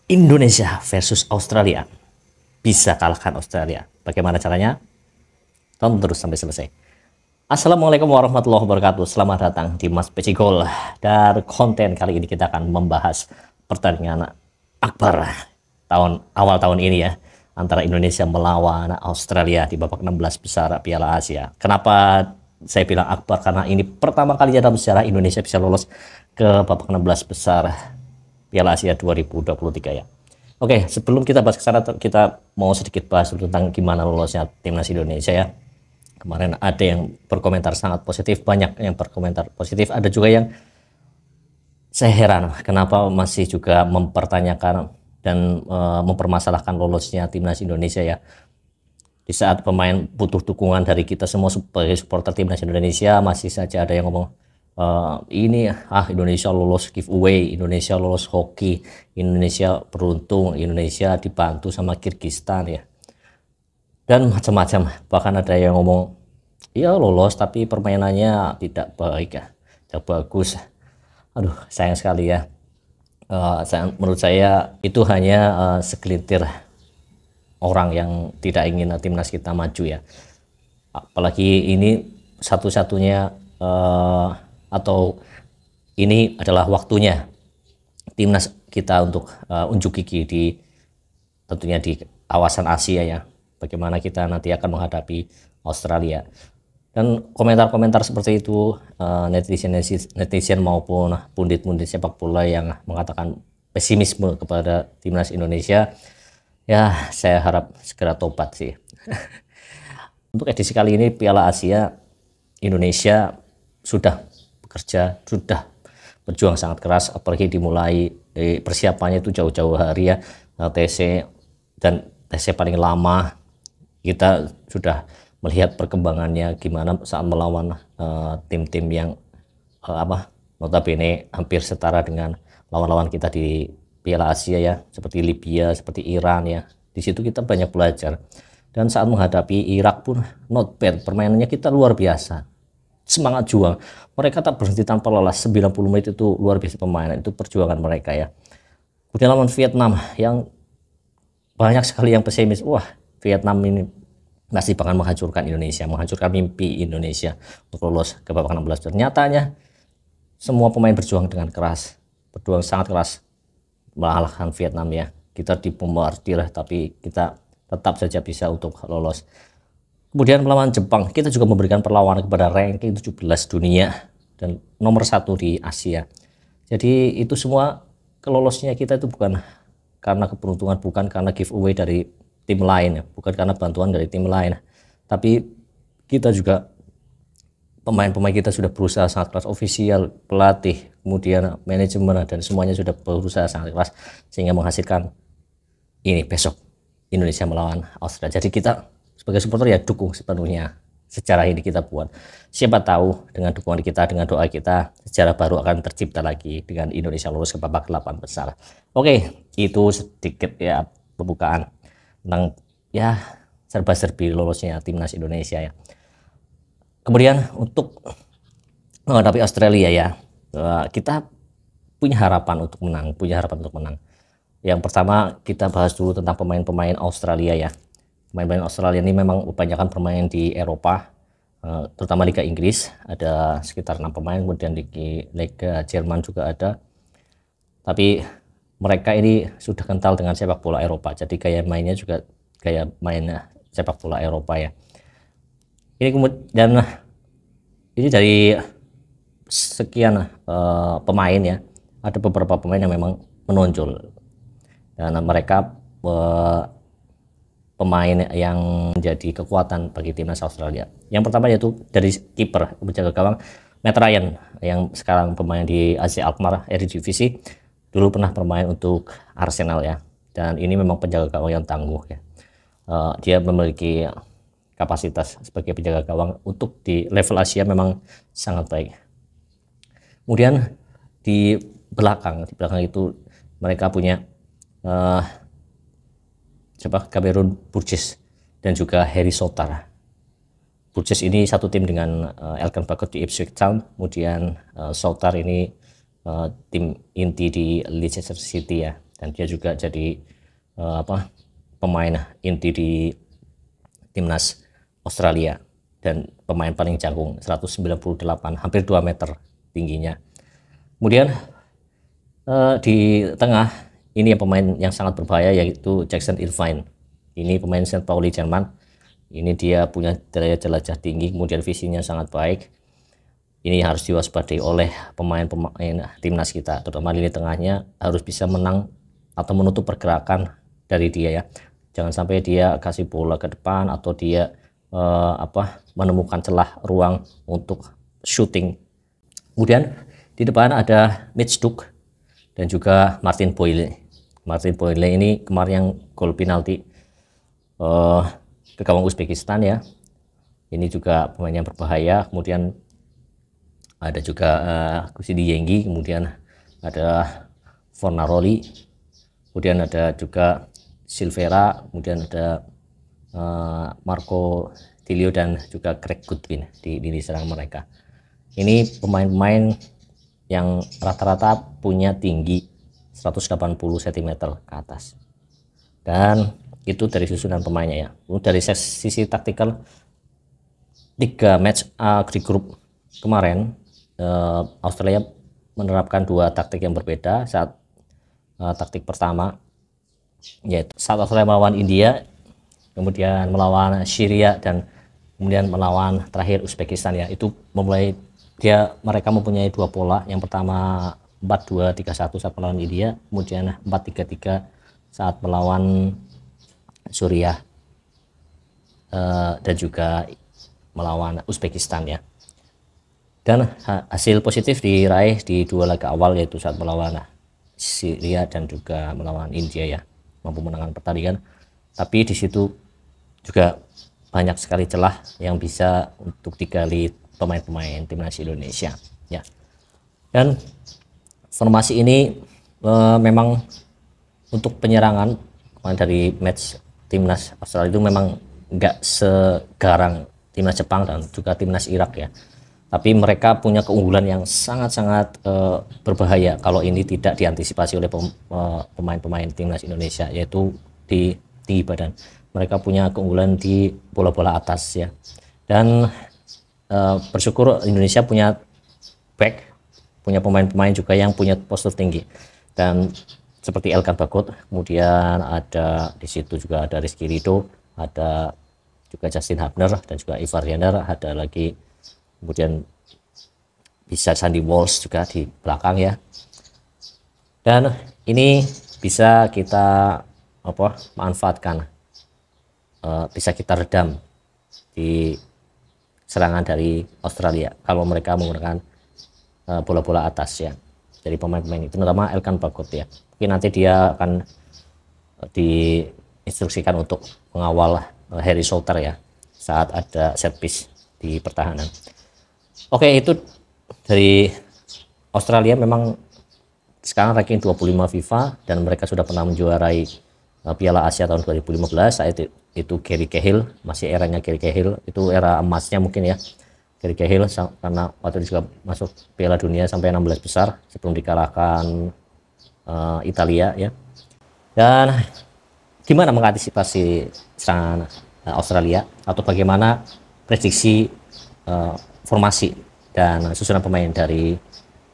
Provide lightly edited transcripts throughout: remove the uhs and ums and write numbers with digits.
Indonesia versus Australia. Bisa kalahkan Australia. Bagaimana caranya? Tonton terus sampai selesai. Assalamualaikum warahmatullahi wabarakatuh. Selamat datang di Mas Peci Gol. Dan konten kali ini kita akan membahas pertandingan akbar awal tahun ini ya, antara Indonesia melawan Australia di babak 16 besar Piala Asia. Kenapa saya bilang akbar? Karena ini pertama kali dalam sejarah Indonesia bisa lolos ke babak 16 besar Piala Asia 2023 ya. Oke, sebelum kita bahas ke sana, kita mau sedikit bahas tentang gimana lolosnya timnas Indonesia ya. Kemarin ada yang berkomentar sangat positif, banyak yang berkomentar positif, ada juga yang saya heran kenapa masih juga mempertanyakan dan mempermasalahkan lolosnya timnas Indonesia ya. Di saat pemain butuh dukungan dari kita semua sebagai supporter timnas Indonesia, masih saja ada yang ngomong Indonesia lolos giveaway, Indonesia lolos hoki, Indonesia beruntung, Indonesia dibantu sama Kirgistan ya, dan macam-macam. Bahkan ada yang ngomong ya lolos tapi permainannya tidak baik ya, tidak bagus. Aduh, sayang sekali ya. Menurut saya itu hanya segelintir orang yang tidak ingin timnas kita maju ya, apalagi ini satu-satunya atau ini adalah waktunya timnas kita untuk unjuk gigi tentunya di kawasan Asia ya, bagaimana kita nanti akan menghadapi Australia. Dan komentar-komentar seperti itu, netizen maupun pundit-pundit sepak bola yang mengatakan pesimisme kepada timnas Indonesia, ya saya harap segera tobat sih. Untuk edisi kali ini Piala Asia, Indonesia sudah bekerja, sudah berjuang sangat keras, apalagi dimulai persiapannya itu jauh-jauh hari ya, TC dan TC paling lama. Kita sudah melihat perkembangannya gimana saat melawan tim-tim yang notabene hampir setara dengan lawan-lawan kita di Piala Asia ya, seperti Libya, seperti Iran ya. Di situ kita banyak belajar. Dan saat menghadapi Irak pun not bad, permainannya kita luar biasa. Semangat juang, mereka tak berhenti tanpa lelah. 90 menit itu luar biasa permainan, itu perjuangan mereka ya. Kemudian lawan Vietnam yang banyak sekali yang pesimis, wah Vietnam ini masih bakal menghancurkan Indonesia, menghancurkan mimpi Indonesia untuk lolos ke babak 16. Nyatanya semua pemain berjuang dengan keras, berjuang sangat keras mengalahkan Vietnam ya. Kita dibombardir tapi kita tetap saja bisa untuk lolos. Kemudian melawan Jepang, kita juga memberikan perlawanan kepada ranking 17 dunia dan nomor 1 di Asia. Jadi itu semua kelolosnya kita itu bukan karena keberuntungan, bukan karena giveaway dari tim lain, bukan karena bantuan dari tim lain. Tapi kita juga, pemain-pemain kita sudah berusaha sangat keras, ofisial, pelatih, kemudian manajemen dan semuanya sudah berusaha sangat keras sehingga menghasilkan ini besok Indonesia melawan Australia. Jadi kita sebagai supporter ya dukung sepenuhnya sejarah ini kita buat. Siapa tahu dengan dukungan kita, dengan doa kita, sejarah baru akan tercipta lagi dengan Indonesia lolos ke babak 8 besar. Oke, itu sedikit ya pembukaan tentang ya serba-serbi lolosnya timnas Indonesia ya. Kemudian untuk menghadapi Australia ya, kita punya harapan untuk menang, Yang pertama kita bahas dulu tentang pemain-pemain Australia ya. Pemain-pemain Australia ini memang kebanyakan bermain di Eropa, terutama Liga Inggris, ada sekitar 6 pemain, kemudian Liga Jerman juga ada. Tapi mereka ini sudah kental dengan sepak bola Eropa, jadi gaya mainnya juga gaya main sepak bola Eropa ya. Ini kemudian ini dari sekian pemain ya, ada beberapa pemain yang memang menonjol dan mereka pemain yang menjadi kekuatan bagi timnas Australia. Yang pertama yaitu dari kiper, penjaga gawang Matt Ryan yang sekarang pemain di AZ Alkmaar Eredivisie, dulu pernah bermain untuk Arsenal ya, dan ini memang penjaga gawang yang tangguh ya. Dia memiliki kapasitas sebagai penjaga gawang untuk di level Asia memang sangat baik. Kemudian di belakang itu mereka punya Cameron Burgess dan juga Harry Souttar. Burgess ini satu tim dengan Elkan Bagot di Ipswich Town, kemudian Souttar ini tim inti di Leicester City ya. dan dia juga jadi pemain inti di timnas Australia dan pemain paling jago, 198, hampir 2 meter tingginya. Kemudian di tengah ini pemain yang sangat berbahaya, yaitu Jackson Irvine. Ini pemain St. Pauli Jerman. Ini dia punya daya jelajah tinggi, kemudian visinya sangat baik. Ini harus diwaspadai oleh pemain-pemain timnas kita, terutama lini tengahnya harus bisa menang atau menutup pergerakan dari dia ya. Jangan sampai dia kasih bola ke depan atau dia menemukan celah ruang untuk shooting. Kemudian di depan ada Mitch Duke dan juga Martin Boyle. Martin Boyle ini kemarin yang gol penalti ke gawang Uzbekistan ya. Ini juga pemain yang berbahaya. Kemudian ada juga Kusidi Yenggi, kemudian ada Fornaroli, kemudian ada juga Silvera, kemudian ada Marco Tilio dan juga Craig Goodwin di lini serang mereka. Ini pemain-pemain yang rata-rata punya tinggi 180 cm ke atas, dan itu dari susunan pemainnya ya. Dari sisi taktikal, 3 match di grup kemarin Australia menerapkan 2 taktik yang berbeda. Saat taktik pertama, yaitu saat Australia melawan India, kemudian melawan Syria, dan kemudian melawan terakhir Uzbekistan ya, itu mereka mempunyai 2 pola. Yang pertama 4-2-3-1 saat melawan India, kemudian 4-3-3 saat melawan Suriah dan juga melawan Uzbekistan ya. Dan hasil positif diraih di 2 laga awal, yaitu saat melawan Syria dan juga melawan India ya, mampu menangkan pertandingan. Tapi di situ juga banyak sekali celah yang bisa untuk digali pemain-pemain timnas Indonesia ya. Dan formasi ini memang untuk penyerangan dari match timnas Australia itu memang nggak segarang timnas Jepang dan juga timnas Irak ya. Tapi mereka punya keunggulan yang sangat-sangat berbahaya kalau ini tidak diantisipasi oleh pemain-pemain timnas Indonesia, yaitu di tinggi badan. Mereka punya keunggulan di bola-bola atas ya. Dan bersyukur Indonesia punya pemain-pemain juga yang punya postur tinggi. Dan seperti Elkan Bagot, kemudian ada di situ juga ada Rizky Ridho, ada juga Justin Hubner dan juga Ivar Jenner, ada lagi kemudian bisa Sandy Walsh juga di belakang ya. Dan ini bisa kita manfaatkan, bisa kita redam di serangan dari Australia kalau mereka menggunakan bola-bola atas ya dari pemain-pemain itu, terutama Elkan Bagot ya. Mungkin nanti dia akan diinstruksikan untuk mengawal Harry Souter ya saat ada set piece di pertahanan. Oke, itu dari Australia. Memang sekarang ranking 25 FIFA dan mereka sudah pernah menjuarai Piala Asia tahun 2015. Saat itu Gary Cahill, masih eranya Gary Cahill, itu era emasnya mungkin ya Gary Cahill, karena waktu itu juga masuk Piala Dunia sampai 16 besar sebelum dikalahkan Italia ya. Dan gimana mengantisipasi serangan Australia, atau bagaimana prediksi formasi dan susunan pemain dari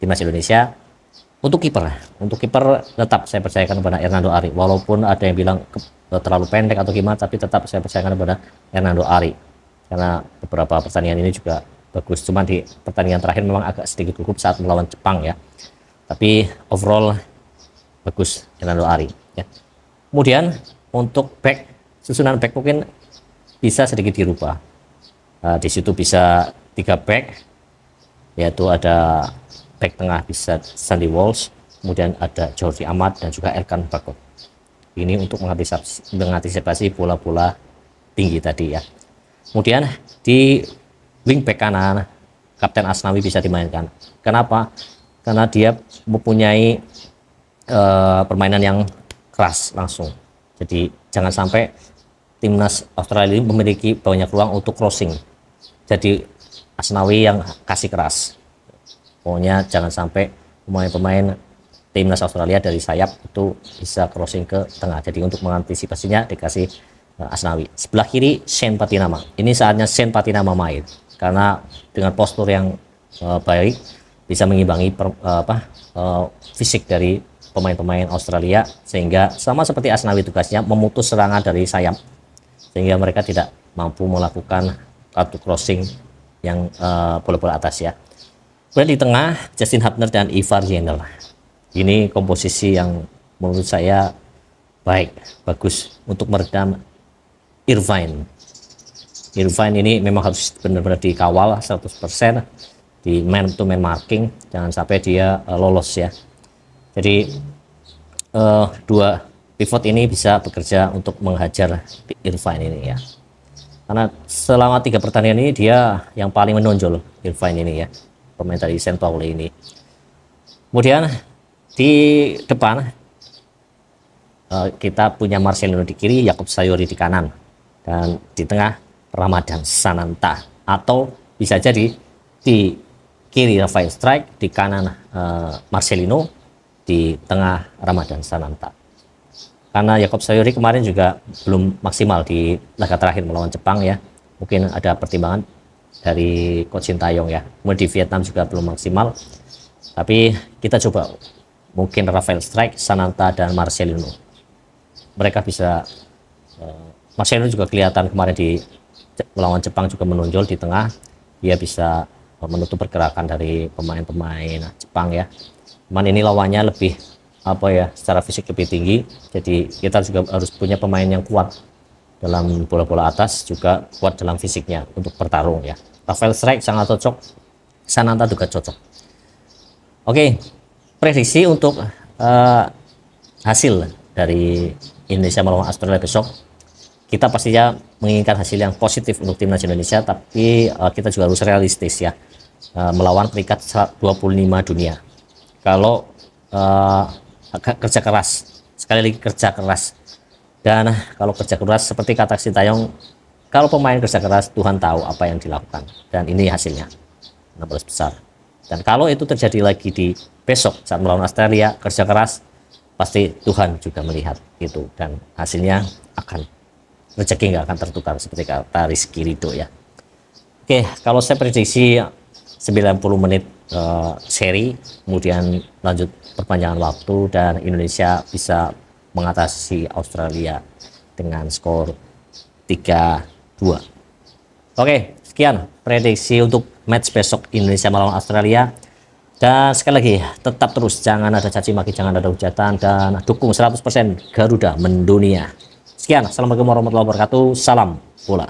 timnas Indonesia? Untuk kiper tetap saya percayakan kepada Hernando Ari, walaupun ada yang bilang terlalu pendek atau gimana, tapi tetap saya percayakan kepada Hernando Ari karena beberapa pertandingan ini juga bagus. Cuma di pertandingan terakhir memang agak sedikit gugup saat melawan Jepang ya, tapi overall bagus Hernando Ari ya. Kemudian untuk susunan back mungkin bisa sedikit dirubah. Di situ bisa 3 back, yaitu ada back tengah bisa Sandy Walsh, kemudian ada Jordi Amat dan juga Elkan Bagot. Ini untuk mengantisipasi bola-bola tinggi tadi ya. Kemudian di wing back kanan Kapten Asnawi bisa dimainkan. Kenapa? Karena dia mempunyai permainan yang keras langsung. Jadi jangan sampai timnas Australia ini memiliki banyak ruang untuk crossing. Jadi Asnawi yang kasih keras. Pokoknya jangan sampai pemain-pemain timnas Australia dari sayap itu bisa crossing ke tengah. Jadi untuk mengantisipasinya dikasih Asnawi. Sebelah kiri Shane Patinama. Ini saatnya Shane Patinama main karena dengan postur yang baik bisa mengimbangi fisik dari pemain-pemain Australia, sehingga sama seperti Asnawi tugasnya memutus serangan dari sayap sehingga mereka tidak mampu melakukan kartu crossing yang bola-bola atas ya. Kemudian di tengah Justin Hubner dan Ivar Jenner. Ini komposisi yang menurut saya bagus untuk meredam Irvine. Irvine ini memang harus benar-benar dikawal 100% di man to man marking, jangan sampai dia lolos ya. Jadi dua pivot ini bisa bekerja untuk menghajar Irvine ini ya. Karena selama 3 pertandingan ini dia yang paling menonjol, Irvine ini ya, pemain dari St. Pauli ini. Kemudian di depan kita punya Marcelino di kiri, Jakob Sayuri di kanan, dan di tengah Ramadan Sananta, atau bisa jadi di kiri Rafael Strike, di kanan Marcelino, di tengah Ramadan Sananta. Karena Jakob Sayuri kemarin juga belum maksimal di laga terakhir melawan Jepang ya, mungkin ada pertimbangan dari Coach Sintayong ya. Kemudian di Vietnam juga belum maksimal, tapi kita coba mungkin Rafael Strike, Sananta, dan Marcelino. Mereka bisa Marcelino juga kelihatan kemarin di melawan Jepang juga menonjol di tengah, dia bisa menutup pergerakan dari pemain-pemain Jepang ya. Cuman ini lawannya lebih secara fisik lebih tinggi, jadi kita juga harus punya pemain yang kuat dalam bola-bola atas, juga kuat dalam fisiknya untuk bertarung ya. Rafael Strike sangat cocok, Sananta juga cocok. Oke, prediksi untuk hasil dari Indonesia melawan Australia besok, kita pastinya menginginkan hasil yang positif untuk timnas Indonesia, tapi kita juga harus realistis ya, melawan peringkat 25 dunia. Kalau kerja keras, sekali lagi kerja keras, dan kalau kerja keras seperti kata Sintayong, kalau pemain kerja keras, Tuhan tahu apa yang dilakukan, dan ini hasilnya 16 besar. Dan kalau itu terjadi lagi di besok saat melawan Australia, kerja keras, pasti Tuhan juga melihat itu, dan hasilnya akan rezeki nggak akan tertukar seperti kata Rizky Ridho ya. Oke, kalau saya prediksi 90 menit seri, kemudian lanjut perpanjangan waktu, dan Indonesia bisa mengatasi Australia dengan skor 3-2. Oke, sekian prediksi untuk match besok Indonesia melawan Australia. Dan sekali lagi, tetap terus, jangan ada caci maki, jangan ada hujatan, dan dukung 100% Garuda mendunia. Sekian, assalamualaikum warahmatullahi wabarakatuh, salam bola.